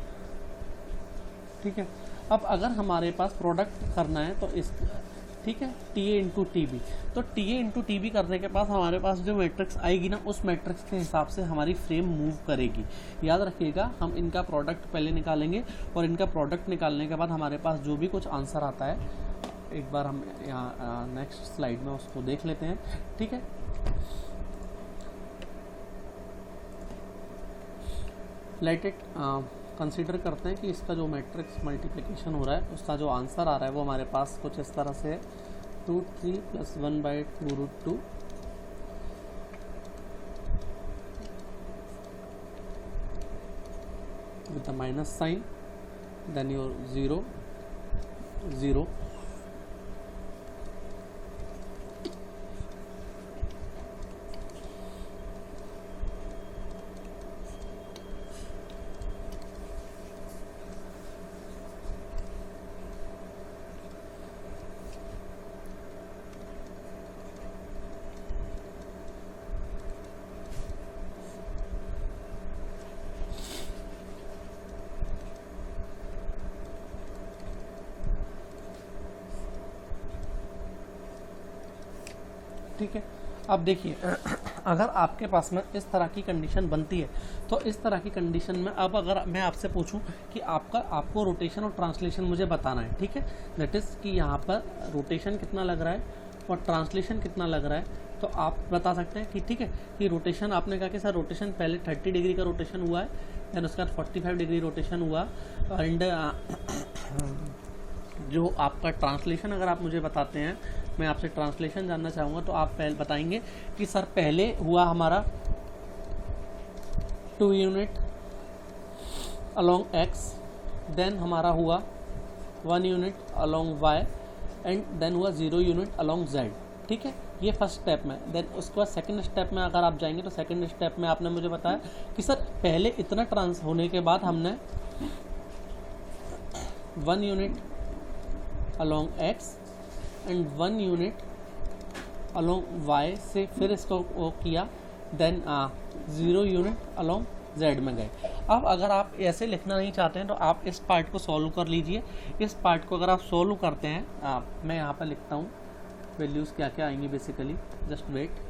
Speaker 1: ठीक है, अब अगर हमारे पास प्रोडक्ट करना है तो इस ठीक है T A into T B, तो T A into T B करने के पास हमारे पास जो मैट्रिक्स आएगी ना उस मैट्रिक्स के हिसाब से हमारी फ्रेम मूव करेगी। याद रखिएगा, हम इनका प्रोडक्ट पहले निकालेंगे और इनका प्रोडक्ट निकालने के बाद हमारे पास जो भी कुछ आंसर आता है एक बार हम यहाँ नेक्स्ट स्लाइड में उसको देख लेते हैं। ठीक है, लेट इट कंसीडर करते हैं कि इसका जो मैट्रिक्स मल्टीप्लिकेशन हो रहा है उसका जो आंसर आ रहा है वो हमारे पास कुछ इस तरह से है 2 3 + 1/2√2 with the minus sign, then your 0 0 ठीक है, अब देखिए अगर आपके पास में इस तरह की कंडीशन बनती है तो इस तरह की कंडीशन में अब अगर मैं आपसे पूछूं कि आपको रोटेशन और ट्रांसलेशन मुझे बताना है। ठीक है, दैट इज़ कि यहाँ पर रोटेशन कितना लग रहा है और ट्रांसलेशन कितना लग रहा है, तो आप बता सकते हैं कि ठीक है कि रोटेशन आपने कहा कि सर रोटेशन पहले 30 डिग्री का रोटेशन हुआ है, दैन उसके बाद 45 डिग्री रोटेशन हुआ, एंड जो आपका ट्रांसलेशन अगर आप मुझे बताते हैं, मैं आपसे ट्रांसलेशन जानना चाहूँगा, तो आप पहले बताएंगे कि सर पहले हुआ हमारा 2 यूनिट अलोंग x, देन हमारा हुआ 1 unit along y and then हुआ 0 यूनिट अलोंग z। ठीक है, ये फर्स्ट स्टेप में। देन उसके बाद सेकंड स्टेप में अगर आप जाएंगे तो सेकंड स्टेप में आपने मुझे बताया कि सर पहले इतना ट्रांस होने के बाद हमने 1 यूनिट along x and 1 unit along Y से फिर इसको वो किया, देन 0 यूनिट अलोंग जेड में गए। अब अगर आप ऐसे लिखना नहीं चाहते हैं तो आप इस पार्ट को सॉल्व कर लीजिए। इस पार्ट को अगर आप सॉल्व करते हैं, मैं यहाँ पर लिखता हूँ वैल्यूज़ क्या क्या आएंगी बेसिकली, जस्ट वेट।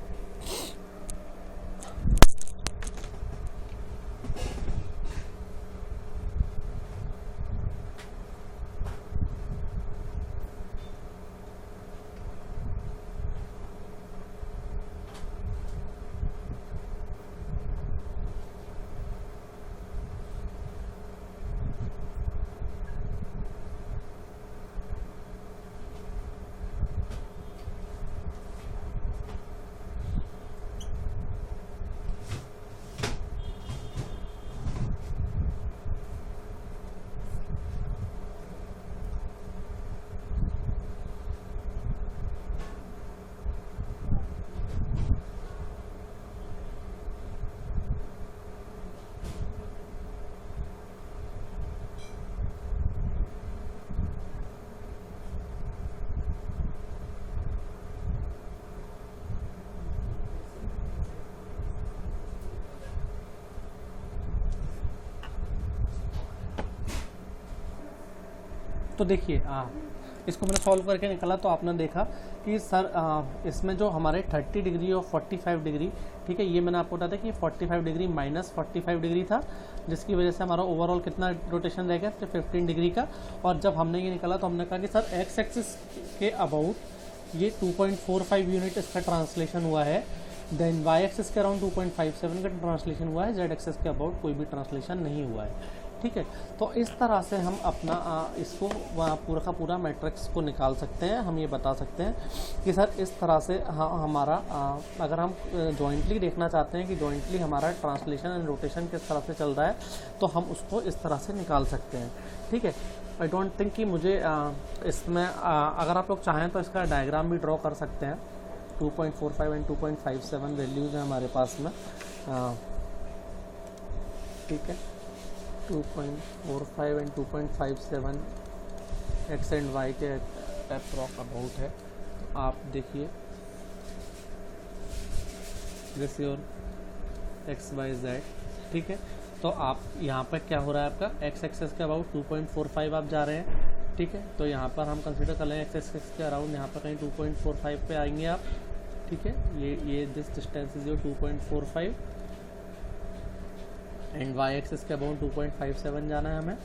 Speaker 1: तो देखिए इसको मैंने सॉल्व करके निकाला तो आपने देखा कि सर इसमें जो हमारे 30 डिग्री और 45 डिग्री, ठीक है, ये मैंने आपको बताया था कि 45 डिग्री माइनस 45 डिग्री था, जिसकी वजह से हमारा ओवरऑल कितना रोटेशन रह गया, 15 डिग्री का। और जब हमने ये निकाला तो हमने कहा कि सर एक्स एक्सिस के अबाउट ये 2.45 यूनिट इसका ट्रांसलेशन हुआ है, देन वाई एक्सिस के अराउंड 2.57 का ट्रांसलेशन हुआ है, जेड एक्सिस के अबाउट कोई भी ट्रांसलेशन नहीं हुआ है, ठीक है। तो इस तरह से हम अपना इसको पूरा का पूरा मैट्रिक्स को निकाल सकते हैं। हम ये बता सकते हैं कि सर इस तरह से हमारा अगर हम जॉइंटली देखना चाहते हैं कि जॉइंटली हमारा ट्रांसलेशन एंड रोटेशन किस तरह से चल रहा है, तो हम उसको इस तरह से निकाल सकते हैं, ठीक है। आई डोंट थिंक कि मुझे इसमें अगर आप लोग चाहें तो इसका डायग्राम भी ड्रॉ कर सकते हैं। 2.45 एंड 2.57 वैल्यूज़ हैं हमारे पास में, ठीक है। 2.45 एंड 2.57 एक्स एंड वाई के अप्रॉक्स अबाउट है। तो आप देखिए this your X Y Z, ठीक है। तो आप यहाँ पर क्या हो रहा है, आपका एक्स एक्सेस के अबाउट 2.45 आप जा रहे हैं, ठीक है। तो यहाँ पर हम कंसिडर कर लें एक्स एक्सेस के अराउंड, यहाँ पर कहीं 2.45 पे आएंगे आप, ठीक है। ये this distance is your 2.45 and Y axis के अबाउट 2.57 जाना है हमें।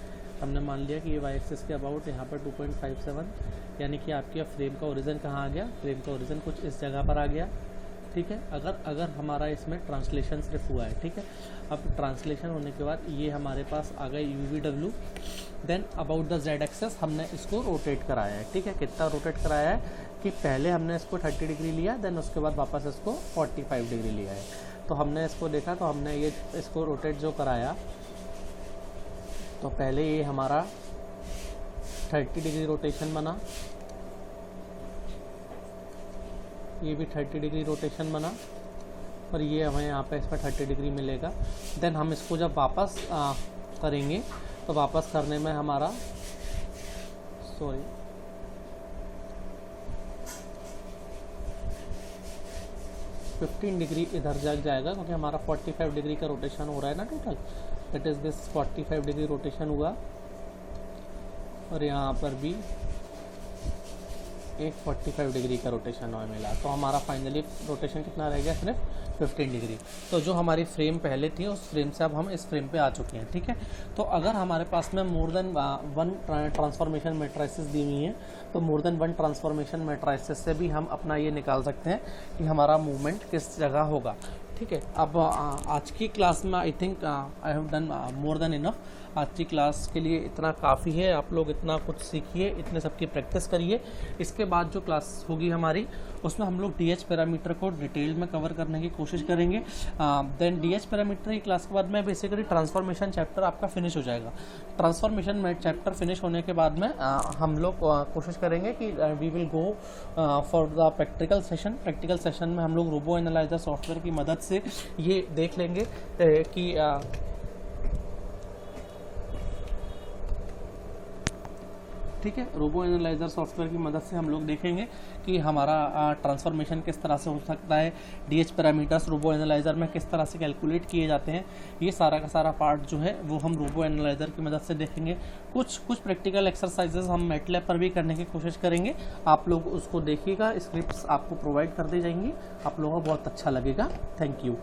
Speaker 1: हमने मान लिया कि ये वाई एक्सिस के अबाउट यहाँ पर 2.57, यानी कि आपके फ्रेम का ओरिजिन कहाँ आ गया, फ्रेम का ओरिजिन कुछ इस जगह पर आ गया, ठीक है। अगर हमारा इसमें ट्रांसलेशन सिर्फ हुआ है, ठीक है। अब ट्रांसलेशन होने के बाद ये हमारे पास आ गया UVW, then about the Z axis हमने इसको रोटेट कराया है, ठीक है। कितना रोटेट कराया है कि पहले हमने इसको 30 डिग्री लिया, देन उसके बाद वापस इसको 45 डिग्री लिया है। तो हमने इसको देखा तो हमने ये इसको रोटेट जो कराया, तो पहले ये हमारा 30 डिग्री रोटेशन बना, ये भी 30 डिग्री रोटेशन बना, और ये हमें यहाँ पे इसमें 30 डिग्री मिलेगा। देन हम इसको जब वापस करेंगे तो वापस करने में हमारा 15 डिग्री इधर जग जाएगा, क्योंकि हमारा 45 डिग्री का रोटेशन हो रहा है ना total, that is this 45 degree rotation हुआ, और यहाँ पर भी एक 45 डिग्री का रोटेशन हमें मिला। तो हमारा फाइनली रोटेशन कितना रह गया, सिर्फ 15 डिग्री। तो जो हमारी फ्रेम पहले थी उस फ्रेम से अब हम इस फ्रेम पे आ चुके हैं, ठीक है। तो अगर हमारे पास में मोर देन 1 ट्रांसफॉर्मेशन मैट्रिसेस दी हुई हैं, तो मोर देन 1 ट्रांसफॉर्मेशन मैट्रिसेस से भी हम अपना ये निकाल सकते हैं कि हमारा मूवमेंट किस जगह होगा, ठीक है। अब आज की क्लास में I think I have done more than enough. आज की क्लास के लिए इतना काफ़ी है, आप लोग इतना कुछ सीखिए, इतने सबकी प्रैक्टिस करिए। इसके बाद जो क्लास होगी हमारी, उसमें हम लोग DH पैरामीटर को डिटेल में कवर करने की कोशिश करेंगे। देन DH पैरामीटर की क्लास के बाद में बेसिकली ट्रांसफॉर्मेशन चैप्टर आपका फिनिश हो जाएगा। ट्रांसफॉर्मेशन में चैप्टर फिनिश होने के बाद में हम लोग कोशिश करेंगे कि we will go for the practical session. Practical session में हम लोग रोबो एनालाइजर सॉफ्टवेयर की मदद से ये देख लेंगे कि ठीक है। रोबो एनालाइजर सॉफ्टवेयर की मदद से हम लोग देखेंगे कि हमारा ट्रांसफॉर्मेशन किस तरह से हो सकता है, डीएच पैरामीटर्स रोबो एनालाइजर में किस तरह से कैलकुलेट किए जाते हैं। ये सारा का सारा पार्ट जो है वो हम रोबो एनालाइजर की मदद से देखेंगे। कुछ प्रैक्टिकल एक्सरसाइजेस हम मैटलैब पर भी करने की कोशिश करेंगे। आप लोग उसको देखिएगा, स्क्रिप्ट्स आपको प्रोवाइड कर दी जाएंगी, आप लोगों को बहुत अच्छा लगेगा। Thank you.